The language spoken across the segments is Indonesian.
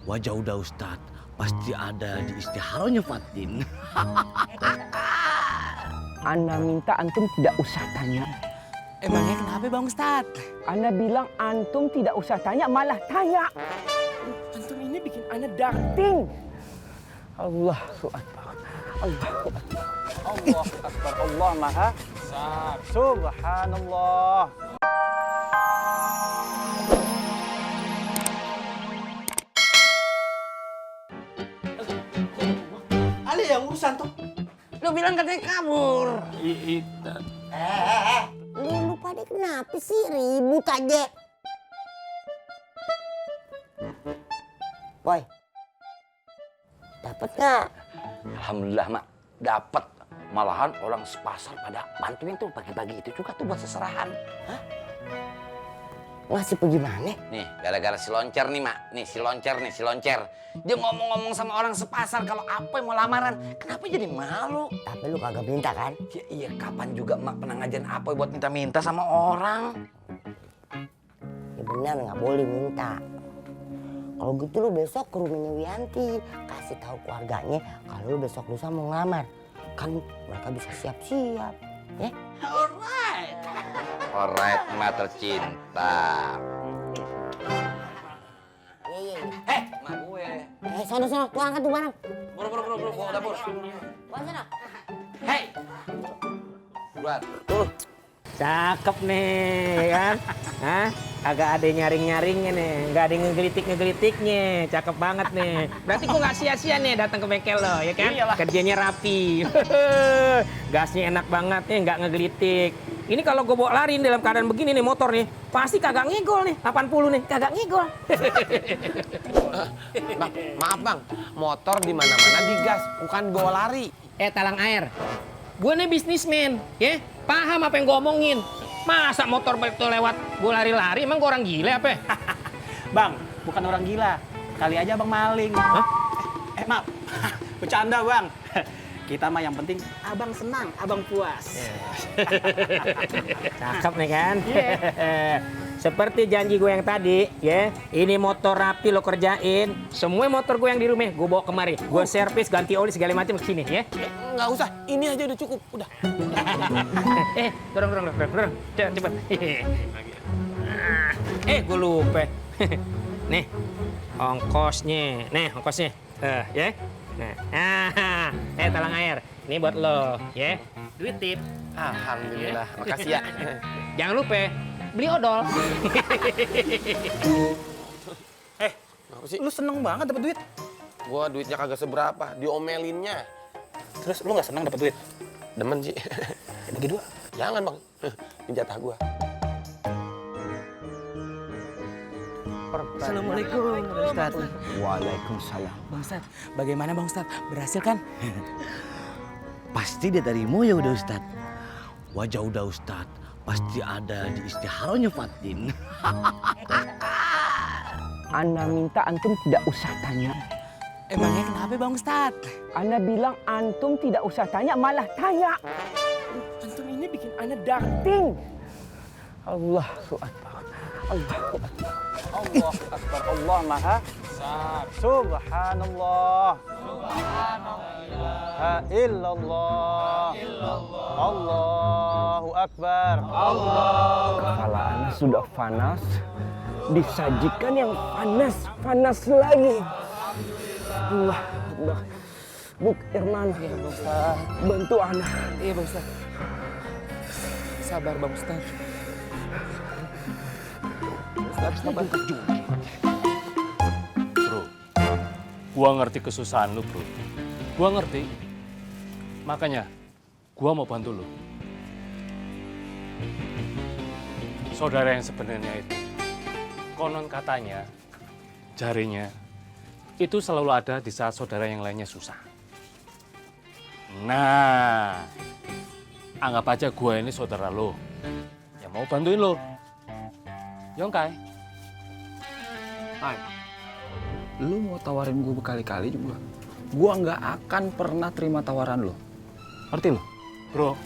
Wajah udah Ustadz, pasti ada di istiharonya Fatin. Ana minta antum tidak usah tanya. Emangnya kenapa Bang Ustadz? Ana bilang antum tidak usah tanya, malah tanya. Antum ini bikin ana darting. Allahu Akbar. Allahu Akbar. Allah Akbar. Allah Maha Besar. Subhanallah. Ale yang urusan tuh. Lu bilang katanya kabur. Lu pada kenapa sih ribut aja? Boy, dapat nggak? Alhamdulillah mak, dapat. Malahan orang sepasar pada bantuin tuh pagi-pagi itu juga tuh buat seserahan. Hah? Ngasih bagaimana? Nih, gara-gara si Loncer nih mak, nih si Loncer. Dia ngomong-ngomong sama orang sepasar kalau apa yang mau lamaran, kenapa jadi malu? Tapi lu kagak minta kan? Ya, iya, kapan juga mak pernah ngajarin apa buat minta-minta sama orang? Ya benar nggak boleh minta. Kalau gitu lu besok ke rumahnya Wianti, kasih tahu keluarganya kalau lu besok lusa mau ngelamar. Kan mereka bisa siap-siap, ya? Alright, mak tercinta. Iya. Mak gue. Sono, tuh angkat tuh barang. Buru, gua udah buru. Bawa sana. Hei. Buat. Cakep nih kan? Hah? Kagak ada nyaring-nyaringnya nih, nggak ada ngegelitik-ngegelitiknya, cakep banget nih. Berarti gua nggak sia-sia nih datang ke bengkel lo, ya kan? Iyalah. Kerjanya rapi, gasnya enak banget nih, nggak ngegelitik. Ini kalau gue bawa lari dalam keadaan begini nih motor nih, pasti kagak ngegol nih, 80 nih, kagak ngegol. Bang, maaf bang, motor di mana-mana digas, bukan bawa lari. Talang air. Gue nih bisnismen, ya? Paham apa yang gue omongin. Masa motor betul lewat gue lari-lari, emang gue orang gila apa? Bang, bukan orang gila. Kali aja abang maling. Hah? Maaf. Bercanda bang. Kita mah yang penting abang senang, abang puas. Cakep nih kan? Seperti janji gue yang tadi, ya. Ini motor rapi lo kerjain. Semua motor gue yang di rumah gue bawa kemari. Gue servis, ganti oli segala macam ke sini, ya. Nggak usah, ini aja udah cukup, udah. Dorong. Cepet. Gue lupa. Nih, ongkosnya. Ya. Nah, talang air. Ini buat lo, ya. Duit tip. Alhamdulillah, makasih ya. Jangan lupa beli odol. Apa sih? Lu seneng banget dapet duit. Gua duitnya kagak seberapa, diomelinnya. Terus lu nggak senang dapet duit? Demen sih. Bagi dua. Jangan bang, ini jatah gua. Assalamualaikum, Ustaz. Waalaikumsalam. Bang Ustaz, bagaimana Bang Ustaz? Berhasil kan? Pasti dia dari Moya udah Ustadz. Wajah udah Ustadz, pasti ada di istiharonya Fatin. Ana minta antum tidak usah tanya. Emangnya kenapa Bang Ustaz? Ana bilang antum tidak usah tanya, malah tanya. Antum ini bikin ana darting. Allahu Akbar. Allahu Akbar. Allah Akbar. Allah Maha Besar. Subhanallah. Subhanallah. Illallah. Allahu Akbar. Kepala ana sudah panas, disajikan yang panas lagi. Allah Akbar. Buk Irman, bantu ana. Iya Bang Ustaz. Sabar Bang Ustaz. Bro, gua ngerti kesusahan lu, bro. Gua ngerti. Makanya, gua mau bantu lu. Saudara yang sebenarnya itu, konon katanya, jarinya, itu selalu ada di saat saudara yang lainnya susah. Nah, anggap aja gua ini saudara lo, yang mau bantuin lo. Yongkai. Hai, lu mau tawarin gue berkali-kali juga, gue nggak akan pernah terima tawaran lo. Ngerti lo? Bro,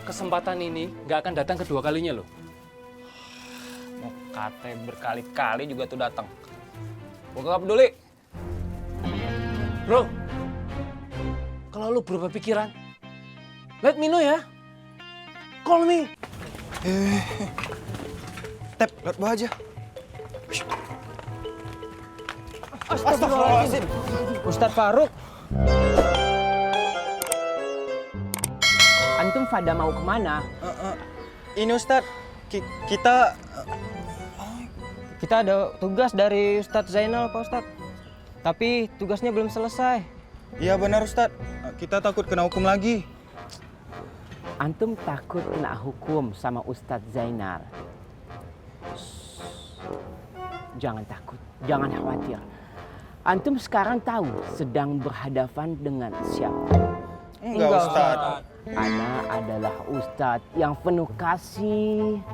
kesempatan ini nggak akan datang kedua kalinya loh. Mau kate berkali-kali juga tuh datang. Gue gak peduli. Bro, kalau lu berubah pikiran, let me know ya. Call me. Tep, lewat bawah aja. Astagfirullahaladzim. Ustadz Faruk. Antum pada mau kemana? Ini Ustadz, kita Kita ada tugas dari Ustadz Zainal, Pak Ustadz. Tapi tugasnya belum selesai. Iya benar Ustadz, kita takut kena hukum lagi. Antum takut kena hukum sama Ustadz Zainal. Jangan takut, jangan khawatir. Antum sekarang tahu sedang berhadapan dengan siapa? Enggak Ustadz. Ana adalah Ustadz yang penuh kasih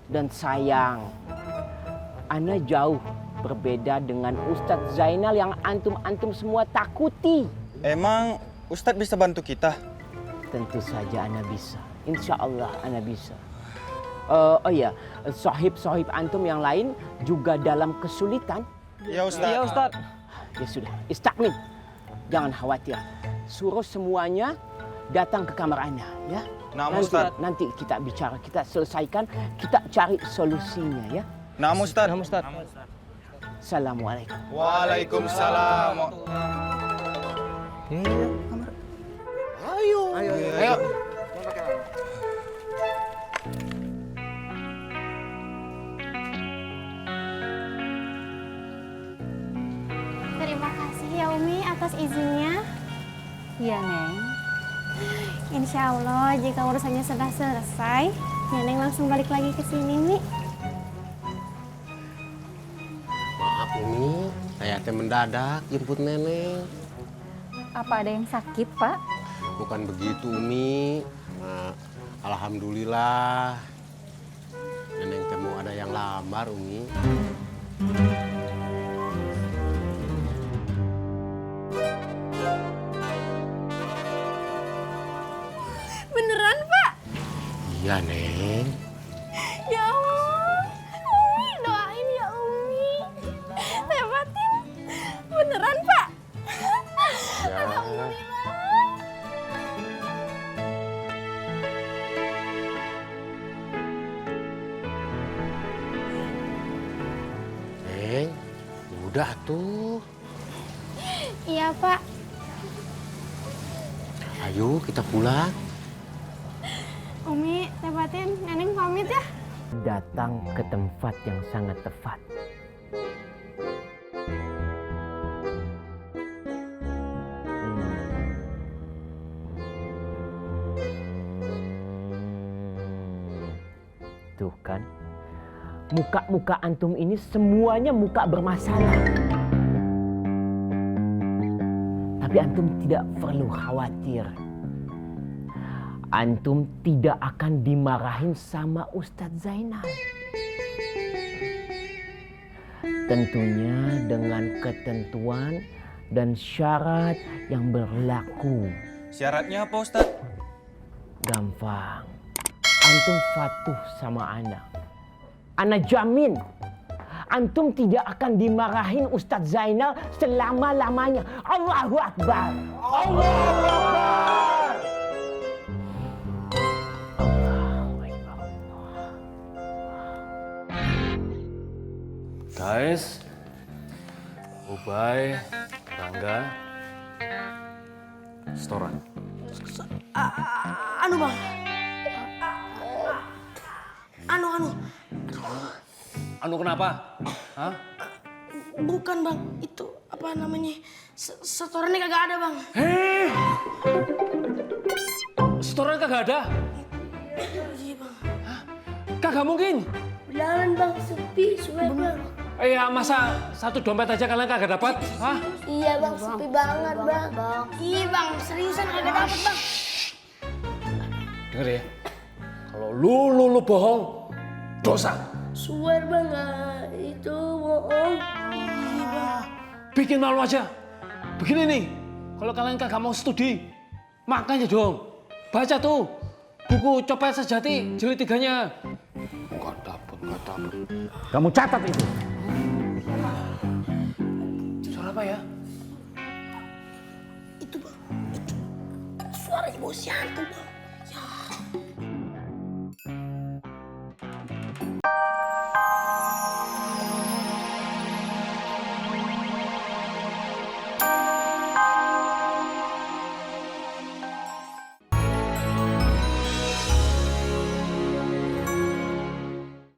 dan sayang. Ana jauh berbeda dengan Ustadz Zainal yang antum semua takuti. Emang Ustadz bisa bantu kita? Tentu saja Ana bisa. Insya Allah Ana bisa. Oh iya, sohib antum yang lain juga dalam kesulitan. Iya Ustadz. Iya Ustadz. Ya sudah, istakmin. Jangan khawatir. Suruh semuanya datang ke kamar Ana, ya. Nanti kita bicara, kita selesaikan, kita cari solusinya, ya. Naam Ustadz. Assalamualaikum. Waalaikumsalam. Ayo. Terima kasih ya Umi atas izinnya. Iya, Neng. Insya Allah jika urusannya sudah selesai, Neneng langsung balik lagi ke sini, Mi. Maaf Umi, saya teh mendadak jemput Neneng. Apa ada yang sakit, Pak? Bukan begitu Umi. Alhamdulillah. Neneng teh mau ada yang lamar Umi. Beneran, Pak? Iya Neng. Ya Allah, Umi doain ya Umi. Lewatin. Beneran, Pak? Ya. Neng, udah tuh. Iya, Pak. Ayo kita pulang. Umi, lewatin. Neneng pamit ya. Datang ke tempat yang sangat tepat. Tuh kan, muka-muka antum ini semuanya muka bermasalah. Tapi antum tidak perlu khawatir. Antum tidak akan dimarahin sama Ustadz Zainal. Tentunya dengan ketentuan dan syarat yang berlaku. Syaratnya apa Ustadz? Gampang. Antum patuh sama Ana. Ana jamin antum tidak akan dimarahin Ustadz Zainal selama-lamanya. Allahu Akbar. Allahu Akbar. Guys, Ubay, Rangga, Setoran. Anu bang, Anu kenapa? Hah? bukan bang, itu apa namanya, setorannya kagak ada bang. Setoran kagak ada? Iya bang. Kagak mungkin. Beneran bang, sepi, suwe bang. Ya masa satu dompet aja kalian kagak dapat? Hah? Iya bang, sepi banget bang. Iya bang, seriusan kagak dapet bang. Dengar ya, kalau lu bohong, dosa. Swear bang, itu bohong. Iya bang. Bikin malu aja. Begini nih, kalau kalian kagak mau studi, makanya dong, baca tuh buku Copet Sejati jilid 3-nya. Nggak dapet. Kamu catat itu. Suara apa ya? bos Yanto bang.